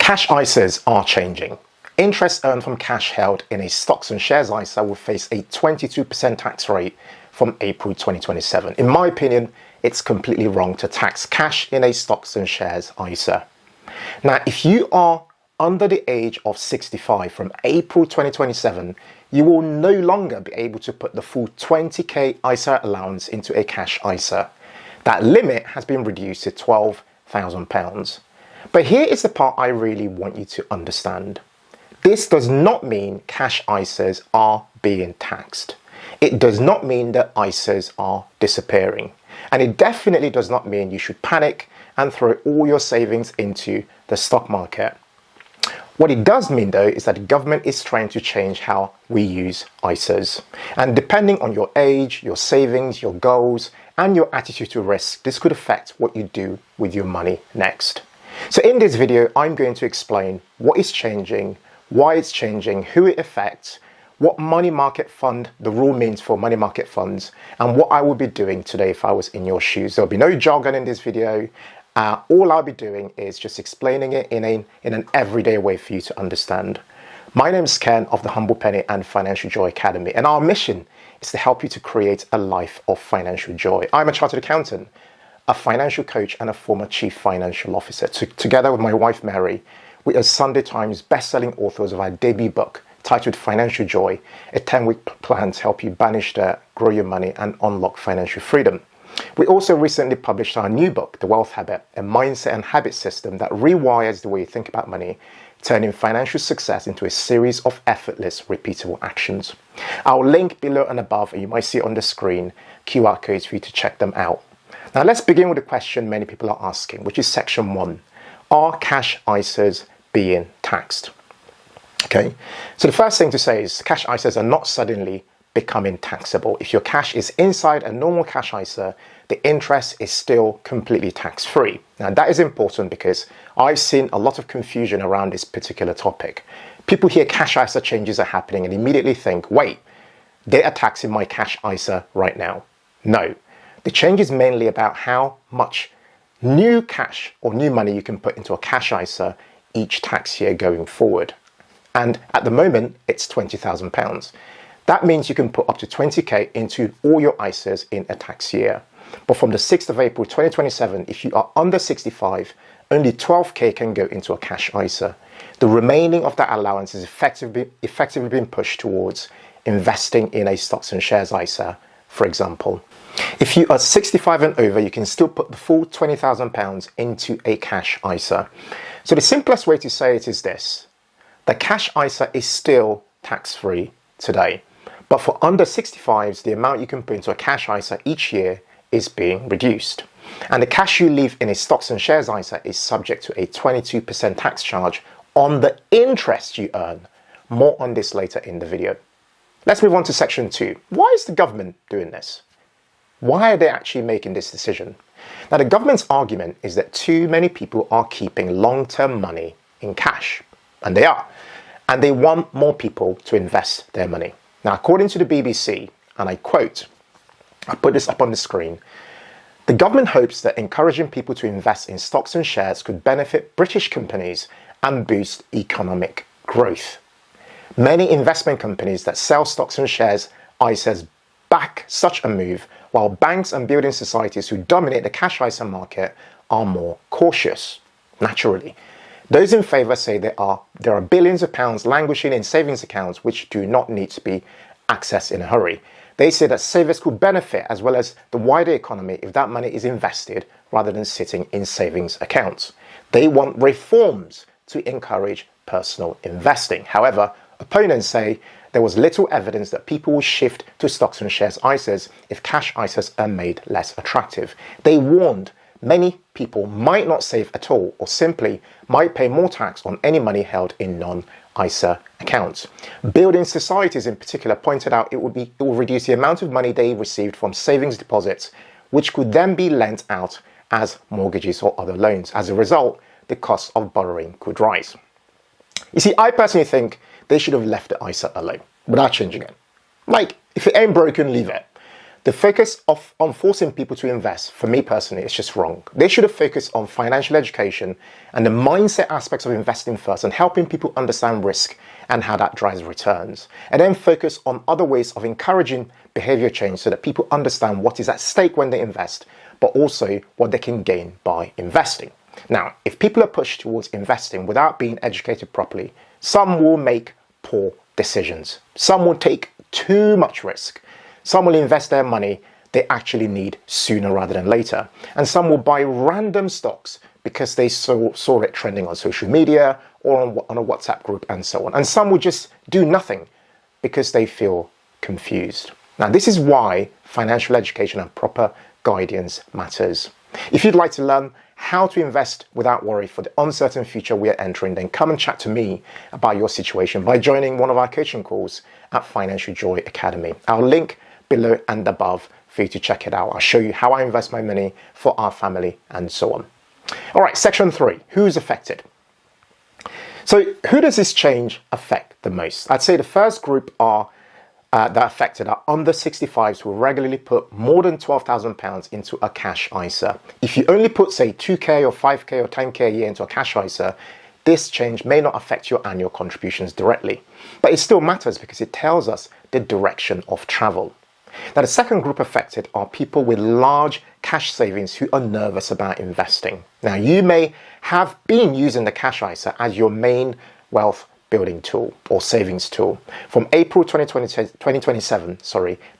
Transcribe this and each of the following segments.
Cash ISAs are changing. Interest earned from cash held in a stocks and shares ISA will face a 22% tax rate from April 2027. In my opinion, it's completely wrong to tax cash in a stocks and shares ISA. Now, if you are under the age of 65 from April 2027, you will no longer be able to put the full 20k ISA allowance into a cash ISA. That limit has been reduced to £12,000. But here is the part I really want you to understand. This does not mean cash ISAs are being taxed. It does not mean that ISAs are disappearing. And it definitely does not mean you should panic and throw all your savings into the stock market. What it does mean, though, is that the government is trying to change how we use ISAs. And depending on your age, your savings, your goals, and your attitude to risk, this could affect what you do with your money next. So in this video, I'm going to explain what is changing, why it's changing, who it affects, what money market fund the rule means for money market funds, and what I would be doing today if I was in your shoes. There'll be no jargon in this video. All I'll be doing is just explaining it in an everyday way for you to understand. My name is Ken of the Humble Penny and Financial Joy Academy, and our mission is to help you to create a life of financial joy. I'm a chartered accountant, a financial coach, and a former chief financial officer. Together with my wife, Mary, we are Sunday Times bestselling authors of our debut book titled Financial Joy, a 10-week plan to help you banish debt, grow your money, and unlock financial freedom. We also recently published our new book, The Wealth Habit, a mindset and habit system that rewires the way you think about money, turning financial success into a series of effortless, repeatable actions. I'll link below and above, and you might see on the screen QR codes for you to check them out. Now let's begin with the question many people are asking, which is section 1. Are cash ISAs being taxed? Okay, so the first thing to say is cash ISAs are not suddenly becoming taxable. If your cash is inside a normal cash ISA, the interest is still completely tax-free. Now that is important because I've seen a lot of confusion around this particular topic. People hear cash ISA changes are happening and immediately think, wait, they are taxing my cash ISA right now. No. The change is mainly about how much new cash or new money you can put into a cash ISA each tax year going forward. And at the moment, it's £20,000. That means you can put up to 20k into all your ISAs in a tax year. But from the 6th of April 2027, if you are under 65, only 12k can go into a cash ISA. The remaining of that allowance is effectively being pushed towards investing in a stocks and shares ISA, for example. If you are 65 and over, you can still put the full £20,000 into a cash ISA. So the simplest way to say it is this. The cash ISA is still tax-free today. But for under 65s, the amount you can put into a cash ISA each year is being reduced. And the cash you leave in a stocks and shares ISA is subject to a 22% tax charge on the interest you earn. More on this later in the video. Let's move on to section 2. Why is the government doing this? Why are they actually making this decision? Now, the government's argument is that too many people are keeping long-term money in cash. And they are. And they want more people to invest their money. Now, according to the BBC, and I quote, I put this up on the screen, the government hopes that encouraging people to invest in stocks and shares could benefit British companies and boost economic growth. Many investment companies that sell stocks and shares ISAs back such a move, while banks and building societies who dominate the cash ISA market are more cautious, naturally. Those in favour say there are billions of pounds languishing in savings accounts which do not need to be accessed in a hurry. They say that savers could benefit as well as the wider economy if that money is invested rather than sitting in savings accounts. They want reforms to encourage personal investing. However, opponents say there was little evidence that people will shift to stocks and shares ISAs if cash ISAs are made less attractive. They warned many people might not save at all or simply might pay more tax on any money held in non-ISA accounts. Building societies in particular pointed out it will reduce the amount of money they received from savings deposits, which could then be lent out as mortgages or other loans. As a result, the cost of borrowing could rise. You see, I personally think they should have left the ISA alone without changing it. Like, if it ain't broken, leave it. The focus on forcing people to invest, for me personally, is just wrong. They should have focused on financial education and the mindset aspects of investing first and helping people understand risk and how that drives returns. And then focus on other ways of encouraging behavior change so that people understand what is at stake when they invest, but also what they can gain by investing. Now, if people are pushed towards investing without being educated properly, some will make poor decisions. Some will take too much risk. Some will invest their money they actually need sooner rather than later. And some will buy random stocks because they saw it trending on social media or on a WhatsApp group and so on. And some will just do nothing because they feel confused. Now, this is why financial education and proper guidance matters. If you'd like to learn how to invest without worry for the uncertain future we are entering, then come and chat to me about your situation by joining one of our coaching calls at Financial Joy Academy. I'll link below and above for you to check it out. I'll show you how I invest my money for our family and so on. All right, section 3, who's affected? So who does this change affect the most? I'd say the first group that are affected are under 65s who regularly put more than £12,000 into a cash ISA. If you only put, say, 2k or 5k or 10k a year into a cash ISA, this change may not affect your annual contributions directly. But it still matters because it tells us the direction of travel. Now, the second group affected are people with large cash savings who are nervous about investing. Now, you may have been using the cash ISA as your main wealth building tool or savings tool. From April 2027,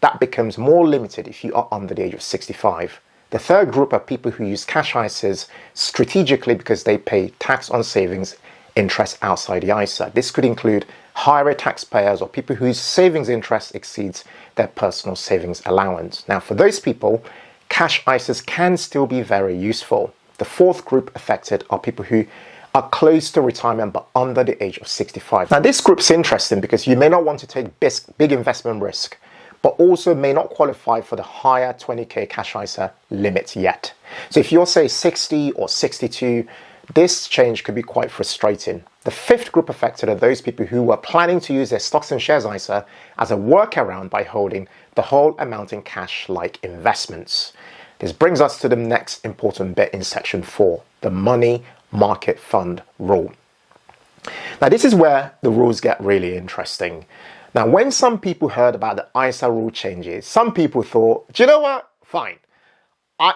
that becomes more limited if you are under the age of 65. The third group are people who use cash ISAs strategically because they pay tax on savings interest outside the ISA. This could include higher taxpayers or people whose savings interest exceeds their personal savings allowance. Now, for those people, cash ISAs can still be very useful. The fourth group affected are people who are close to retirement but under the age of 65. Now, this group's interesting because you may not want to take big investment risk, but also may not qualify for the higher 20k cash ISA limit yet. So if you're, say, 60 or 62, this change could be quite frustrating. The fifth group affected are those people who were planning to use their stocks and shares ISA as a workaround by holding the whole amount in cash like investments. This brings us to the next important bit in section 4, the money market fund rule. Now, this is where the rules get really interesting. Now, when some people heard about the ISA rule changes, some people thought, do you know what? Fine.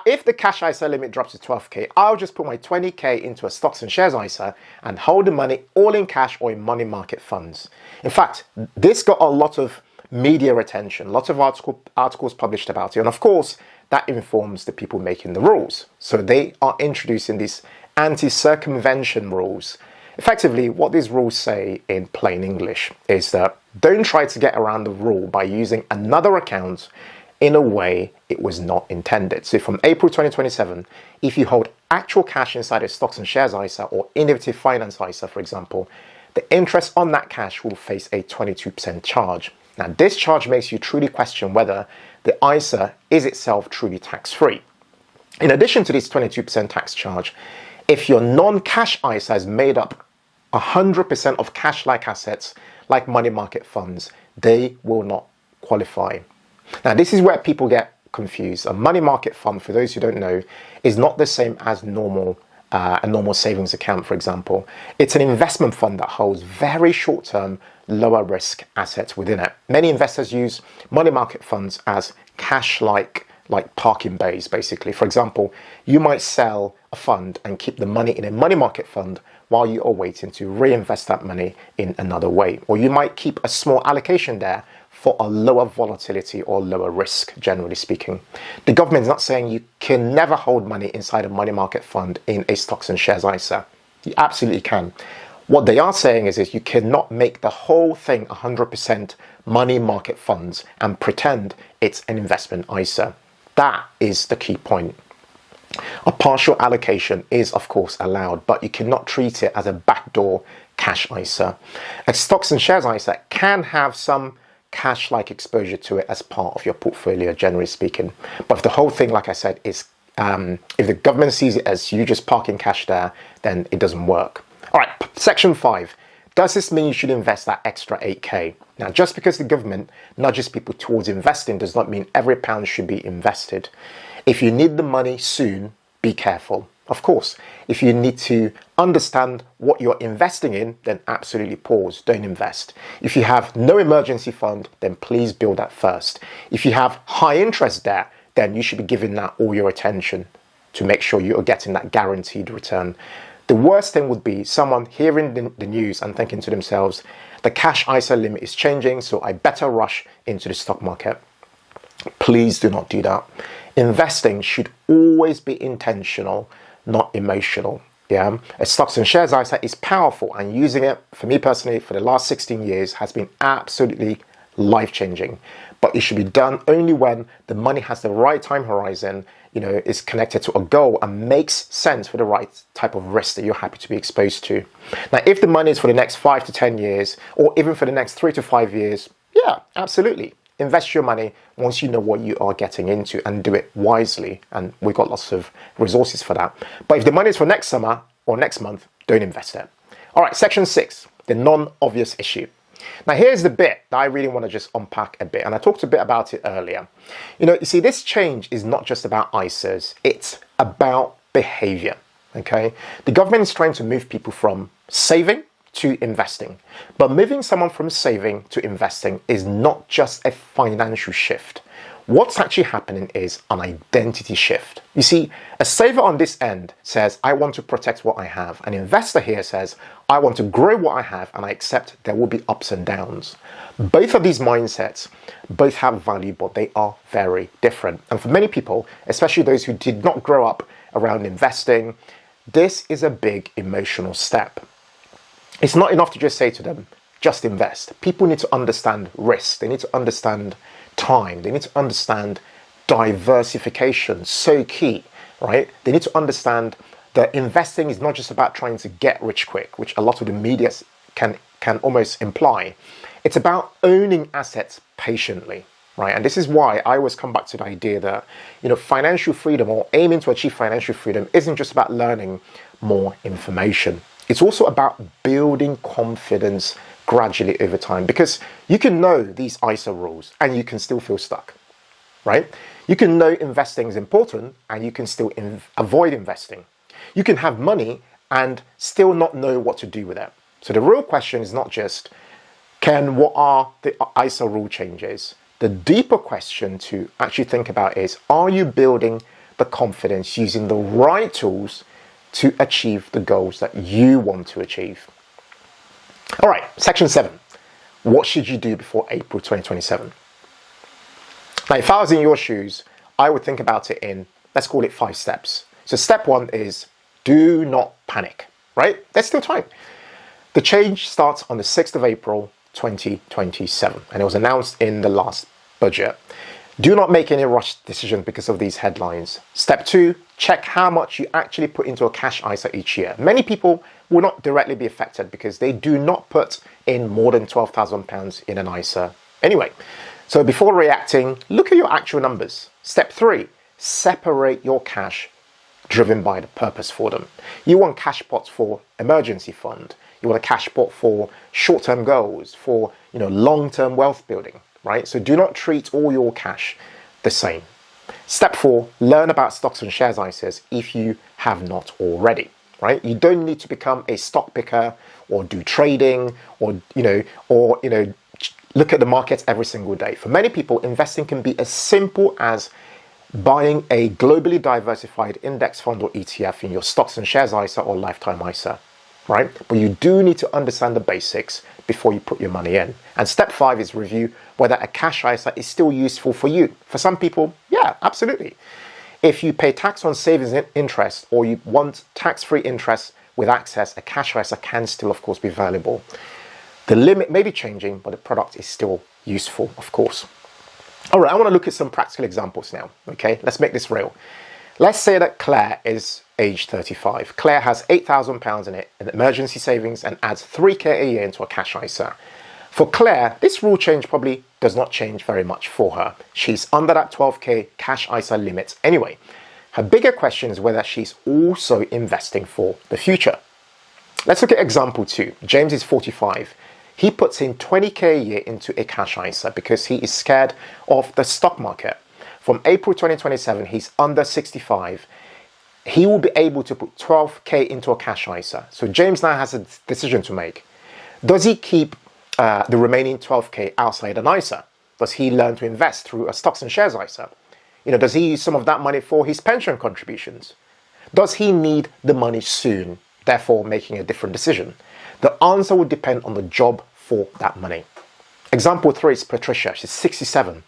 If the cash ISA limit drops to 12k, I'll just put my 20k into a stocks and shares ISA and hold the money all in cash or in money market funds. In fact, this got a lot of media attention, lots of articles published about it. And of course, that informs the people making the rules. So they are introducing these anti-circumvention rules. Effectively, what these rules say in plain English is that don't try to get around the rule by using another account in a way it was not intended. So from April 2027, if you hold actual cash inside a stocks and shares ISA or innovative finance ISA, for example, the interest on that cash will face a 22% charge. Now, this charge makes you truly question whether the ISA is itself truly tax-free. In addition to this 22% tax charge, if your non-cash ISA is made up 100% of cash-like assets like money market funds, they will not qualify. Now, this is where people get confused. A money market fund, for those who don't know, is not the same as a normal savings account, for example. It's an investment fund that holds very short-term, lower-risk assets within it. Many investors use money market funds as cash-like parking bays, basically. For example, you might sell a fund and keep the money in a money market fund while you are waiting to reinvest that money in another way. Or you might keep a small allocation there for a lower volatility or lower risk, generally speaking. The government is not saying you can never hold money inside a money market fund in a stocks and shares ISA. You absolutely can. What they are saying is you cannot make the whole thing 100% money market funds and pretend it's an investment ISA. That is the key point. A partial allocation is, of course, allowed, but you cannot treat it as a backdoor cash ISA. A stocks and shares ISA can have some cash-like exposure to it as part of your portfolio, generally speaking. But if the whole thing, like I said, is if the government sees it as you just parking cash there, then it doesn't work. All right, section 5. Does this mean you should invest that extra 8k? Now, just because the government nudges people towards investing does not mean every pound should be invested. If you need the money soon, be careful. Of course, if you need to understand what you're investing in, then absolutely pause, don't invest. If you have no emergency fund, then please build that first. If you have high interest debt, then you should be giving that all your attention to make sure you are getting that guaranteed return. The worst thing would be someone hearing the news and thinking to themselves, the cash ISA limit is changing, so I better rush into the stock market. Please do not do that. Investing should always be intentional, not emotional. Yeah, a stocks and shares ISA is powerful, and using it, for me personally, for the last 16 years has been absolutely life-changing. But it should be done only when the money has the right time horizon, is connected to a goal and makes sense for the right type of risk that you're happy to be exposed to. Now, if the money is for the next 5 to 10 years, or even for the next 3 to 5 years, yeah, absolutely. Invest your money once you know what you are getting into and do it wisely. And we've got lots of resources for that. But if the money is for next summer or next month, don't invest it. All right, section 6, the non-obvious issue. Now, here's the bit that I really want to just unpack a bit. And I talked a bit about it earlier. You see, this change is not just about ISAs. It's about behavior, okay? The government is trying to move people from saving to investing. But moving someone from saving to investing is not just a financial shift. What's actually happening is an identity shift. You see, a saver on this end says, I want to protect what I have. An investor here says, I want to grow what I have, and I accept there will be ups and downs. Both of these mindsets both have value, but they are very different. And for many people, especially those who did not grow up around investing, this is a big emotional step. It's not enough to just say to them, just invest. People need to understand risk. They need to understand time. They need to understand diversification. So key, right? They need to understand that investing is not just about trying to get rich quick, which a lot of the media can almost imply. It's about owning assets patiently, right? And this is why I always come back to the idea that, financial freedom, or aiming to achieve financial freedom, isn't just about learning more information. It's also about building confidence gradually over time, because you can know these ISA rules and you can still feel stuck, right? You can know investing is important and you can still avoid investing. You can have money and still not know what to do with it. So the real question is not just, what are the ISA rule changes? The deeper question to actually think about is, are you building the confidence using the right tools to achieve the goals that you want to achieve? All right, section 7. What should you do before April 2027? Now, if I was in your shoes, I would think about it in, let's call it 5 steps. So step 1 is, do not panic, right? There's still time. The change starts on the 6th of April, 2027, and it was announced in the last budget. Do not make any rushed decisions because of these headlines. Step 2, check how much you actually put into a cash ISA each year. Many people will not directly be affected because they do not put in more than £12,000 in an ISA anyway. So before reacting, look at your actual numbers. Step 3, separate your cash driven by the purpose for them. You want cash pots for emergency fund. You want a cash pot for short-term goals, for long-term wealth building, right? So do not treat all your cash the same. Step 4, learn about stocks and shares ISAs if you have not already, right? You don't need to become a stock picker or do trading or look at the markets every single day. For many people, investing can be as simple as buying a globally diversified index fund or ETF in your stocks and shares ISA or lifetime ISA, right? But you do need to understand the basics before you put your money in. And step 5 is review whether a cash ISA is still useful for you. For some people, yeah, absolutely. If you pay tax on savings interest or you want tax-free interest with access, a cash ISA can still, of course, be valuable. The limit may be changing, but the product is still useful, of course. All right, I want to look at some practical examples now, okay? Let's make this real. Let's say that Claire is age 35. Claire has £8,000 in it in emergency savings and adds 3k a year into a cash ISA. For Claire, this rule change probably does not change very much for her. She's under that 12k cash ISA limit anyway. Her bigger question is whether she's also investing for the future. Let's look at example 2. James is 45. he puts in 20k a year into a cash ISA because he is scared of the stock market. From April 2027, he's under 65. He will be able to put 12k into a cash ISA. So James now has a decision to make. Does he keep the remaining 12k outside an ISA? Does he learn to invest through a stocks and shares ISA? Does he use some of that money for his pension contributions? Does he need the money soon, therefore making a different decision? The answer will depend on the job for that money. Example 3 is Patricia. She's 67.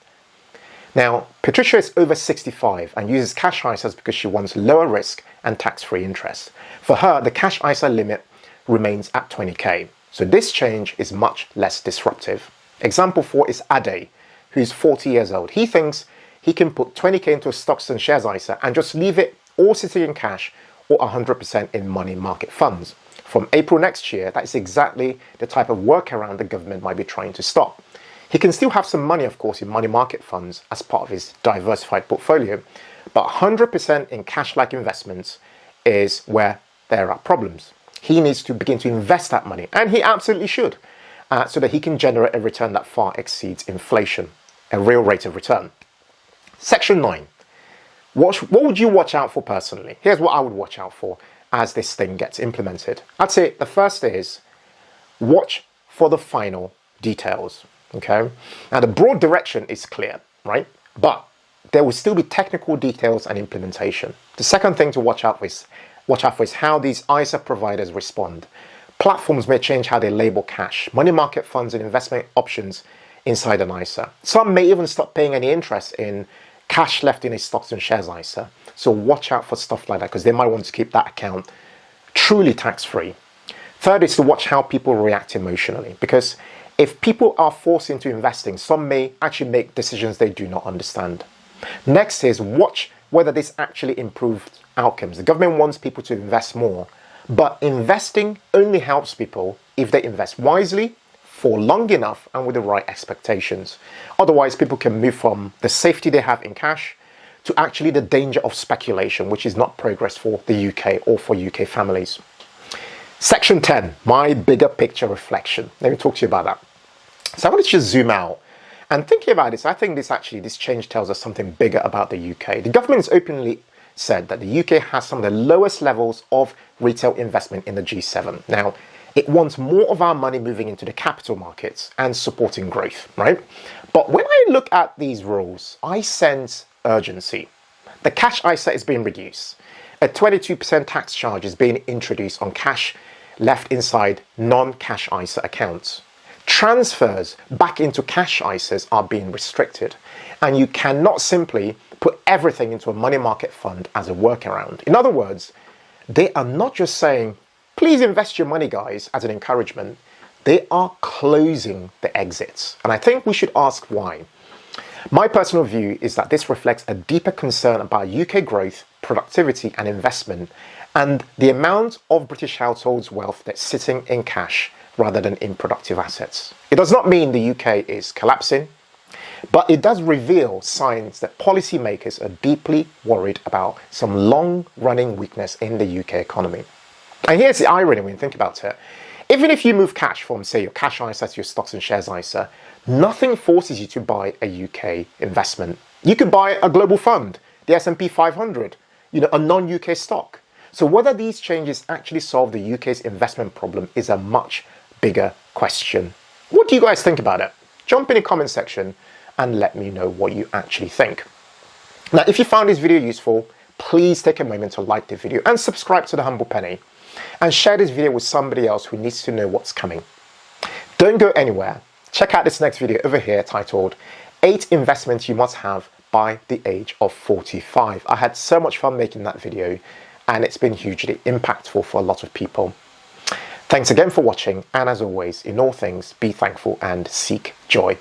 Now, Patricia is over 65 and uses cash ISAs because she wants lower risk and tax-free interest. For her, the cash ISA limit remains at 20k. So this change is much less disruptive. Example 4 is Ade, who's 40 years old. He thinks he can put 20k into a stocks and shares ISA and just leave it all sitting in cash or 100% in money market funds. From April next year, that is exactly the type of workaround the government might be trying to stop. He can still have some money, of course, in money market funds as part of his diversified portfolio, but 100% in cash-like investments is where there are problems. He needs to begin to invest that money, and he absolutely should, so that he can generate a return that far exceeds inflation, a real rate of return. Section 9. What would you watch out for personally? Here's what I would watch out for as this thing gets implemented. I'd say the first is watch for the final details. Okay, now the broad direction is clear, right? But there will still be technical details and implementation. The second thing to watch out for is how these ISA providers respond. Platforms may change how they label cash, money market funds, and investment options inside an ISA. Some may even stop paying any interest in cash left in a stocks and shares ISA. So watch out for stuff like that because they might want to keep that account truly tax-free. Third is to watch how people react emotionally, because if people are forced into investing, some may actually make decisions they do not understand. Next is watch whether this actually improves outcomes. The government wants people to invest more, but investing only helps people if they invest wisely, for long enough, and with the right expectations. Otherwise, people can move from the safety they have in cash to actually the danger of speculation, which is not progress for the UK or for UK families. Section 10, my bigger picture reflection. Let me talk to you about that. So I want to just zoom out and thinking about this. I think this change tells us something bigger about the UK. The government has openly said that the UK has some of the lowest levels of retail investment in the G7. Now, it wants more of our money moving into the capital markets and supporting growth, right? But when I look at these rules, I sense urgency. The cash ISA is being reduced. A 22% tax charge is being introduced on cash left inside non-cash ISA accounts. Transfers back into cash ISAs are being restricted, and you cannot simply put everything into a money market fund as a workaround. In other words, they are not just saying, please invest your money, guys, as an encouragement. They are closing the exits, and I think we should ask why. My personal view is that this reflects a deeper concern about UK growth, productivity and investment, and the amount of British households' wealth that's sitting in cash rather than in productive assets. It does not mean the UK is collapsing, but it does reveal signs that policymakers are deeply worried about some long-running weakness in the UK economy. And here's the irony when you think about it. Even if you move cash from, say, your cash ISA to your stocks and shares ISA, nothing forces you to buy a UK investment. You could buy a global fund, the S&P 500, a non-UK stock. So whether these changes actually solve the UK's investment problem is a much bigger question. What do you guys think about it? Jump in the comment section and let me know what you actually think. Now, if you found this video useful, please take a moment to like the video and subscribe to The Humble Penny, and share this video with somebody else who needs to know what's coming. Don't go anywhere. Check out this next video over here titled 8 Investments You Must Have by the Age of 45. I had so much fun making that video, and it's been hugely impactful for a lot of people. Thanks again for watching, and as always, in all things, be thankful and seek joy.